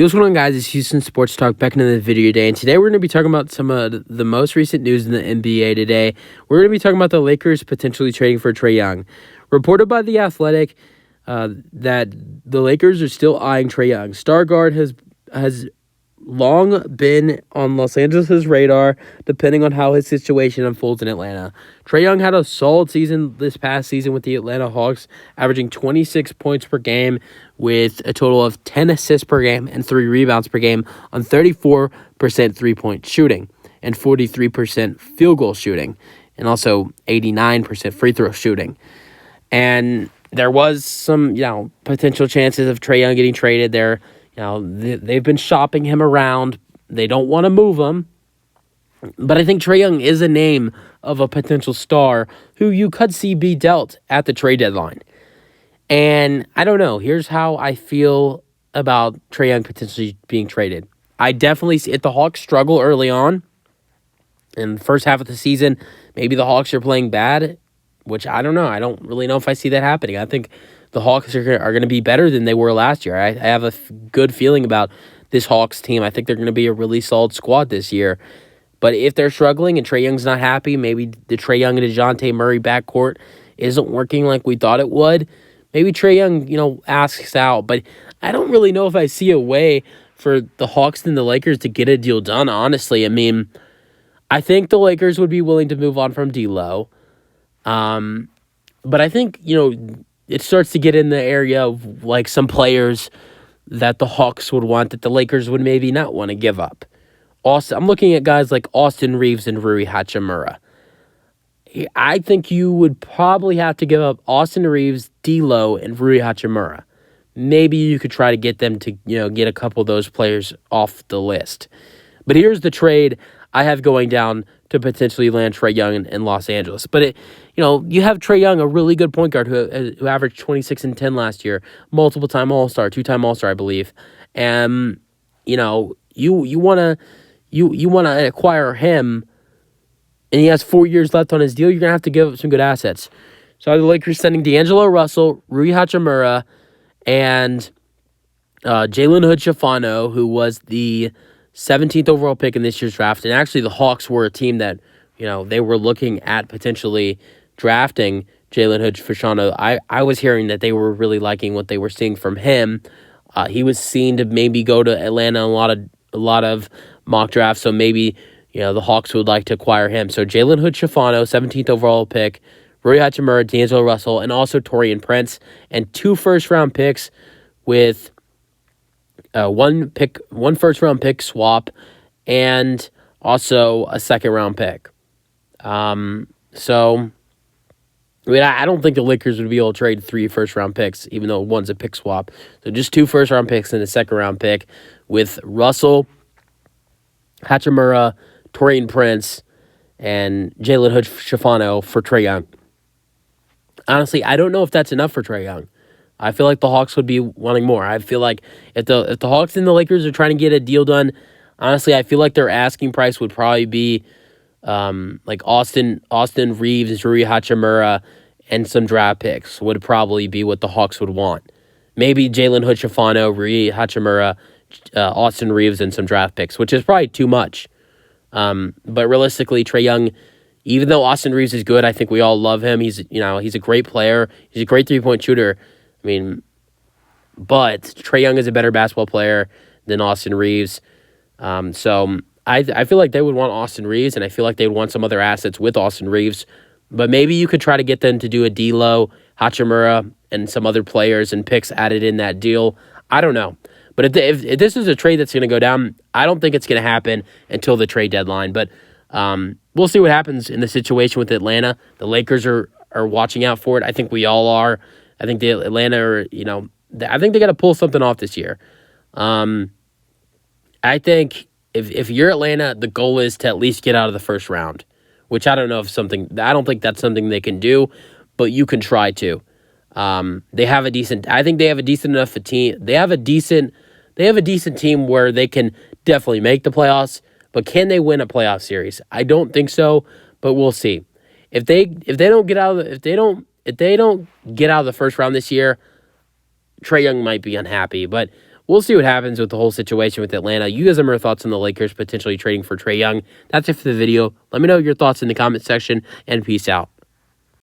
What's going on, guys? It's Houston Sports Talk back into the video today, and today we're going to be talking about some of the most recent news in the NBA today. We're going to be talking about the Lakers potentially trading for Trae Young. Reported by The Athletic that the Lakers are still eyeing Trae Young. Star guard has long been on Los Angeles' radar, depending on how his situation unfolds in Atlanta. Trae Young had a solid season this past season with the Atlanta Hawks, averaging 26 points per game with a total of 10 assists per game and 3 rebounds per game on 34% three-point shooting and 43% field goal shooting and also 89% free throw shooting. And there was some, potential chances of Trae Young getting traded there. They've been shopping him around. They don't want to move him. But I think Trae Young is a name of a potential star who you could see be dealt at the trade deadline. And I don't know. Here's how I feel about Trae Young potentially being traded. I definitely see it. The Hawks struggle early on. In the first half of the season, maybe the Hawks are playing bad, which I don't know. I don't really know if I see that happening. I think the Hawks are going to be better than they were last year. I have a good feeling about this Hawks team. I think they're going to be a really solid squad this year. But if they're struggling and Trae Young's not happy, maybe the Trae Young and DeJounte Murray backcourt isn't working like we thought it would, maybe Trae Young, asks out. But I don't really know if I see a way for the Hawks and the Lakers to get a deal done, honestly. I mean, I think the Lakers would be willing to move on from D'Lo. But I think, it starts to get in the area of like some players that the Hawks would want that the Lakers would maybe not want to give up. I'm looking at guys like Austin Reeves and Rui Hachimura. I think you would probably have to give up Austin Reeves, D'Lo, and Rui Hachimura. Maybe you could try to get them to, get a couple of those players off the list. But here's the trade I have going down to potentially land Trae Young in Los Angeles. But you have Trae Young, a really good point guard who averaged 26 and 10 last year, multiple-time All-Star, 2-time All-Star, I believe. And you want to acquire him, and he has 4 years left on his deal. You're gonna have to give up some good assets. So the Lakers sending D'Angelo Russell, Rui Hachimura, and Jalen Hood-Schifino, who was the 17th overall pick in this year's draft. And actually the Hawks were a team that, they were looking at potentially drafting Jalen Hood-Schifino. I was hearing that they were really liking what they were seeing from him. He was seen to maybe go to Atlanta in a lot of mock drafts, so maybe, the Hawks would like to acquire him. So Jalen Hood-Schifino, 17th overall pick, Rui Hachimura, D'Angelo Russell, and also Taurean Prince, and 2 first-round picks with one first-round pick swap, and also a second-round pick. So, I don't think the Lakers would be able to trade 3 first-round picks, even though one's a pick swap. So just 2 first-round picks and a second-round pick with Russell, Hachimura, Taurean Prince, and Jalen Hood-Schifino for Trae Young. Honestly, I don't know if that's enough for Trae Young. I feel like the Hawks would be wanting more. I feel like if the Hawks and the Lakers are trying to get a deal done, honestly, I feel like their asking price would probably be like Austin Reeves, Rui Hachimura, and some draft picks would probably be what the Hawks would want. Maybe Jalen Hood-Schifino, Rui Hachimura, Austin Reeves, and some draft picks, which is probably too much. But realistically, Trae Young, even though Austin Reeves is good, I think we all love him. He's a great player. He's a great 3-point shooter. But Trae Young is a better basketball player than Austin Reeves. So I feel like they would want Austin Reeves, and I feel like they would want some other assets with Austin Reeves. But maybe you could try to get them to do a D'Lo, Hachimura, and some other players and picks added in that deal. I don't know. But if this is a trade that's going to go down, I don't think it's going to happen until the trade deadline. But we'll see what happens in the situation with Atlanta. The Lakers are watching out for it. I think we all are. I think the Atlanta are, I think they got to pull something off this year. I think if you're Atlanta, the goal is to at least get out of the first round, which I don't think that's something they can do, but you can try to. I think they have a decent enough team. They have a decent team where they can definitely make the playoffs, but can they win a playoff series? I don't think so, but we'll see. If they don't get out of the first round this year, Trae Young might be unhappy, but we'll see what happens with the whole situation with Atlanta. You guys have more thoughts on the Lakers potentially trading for Trae Young. That's it for the video. Let me know your thoughts in the comment section, and peace out.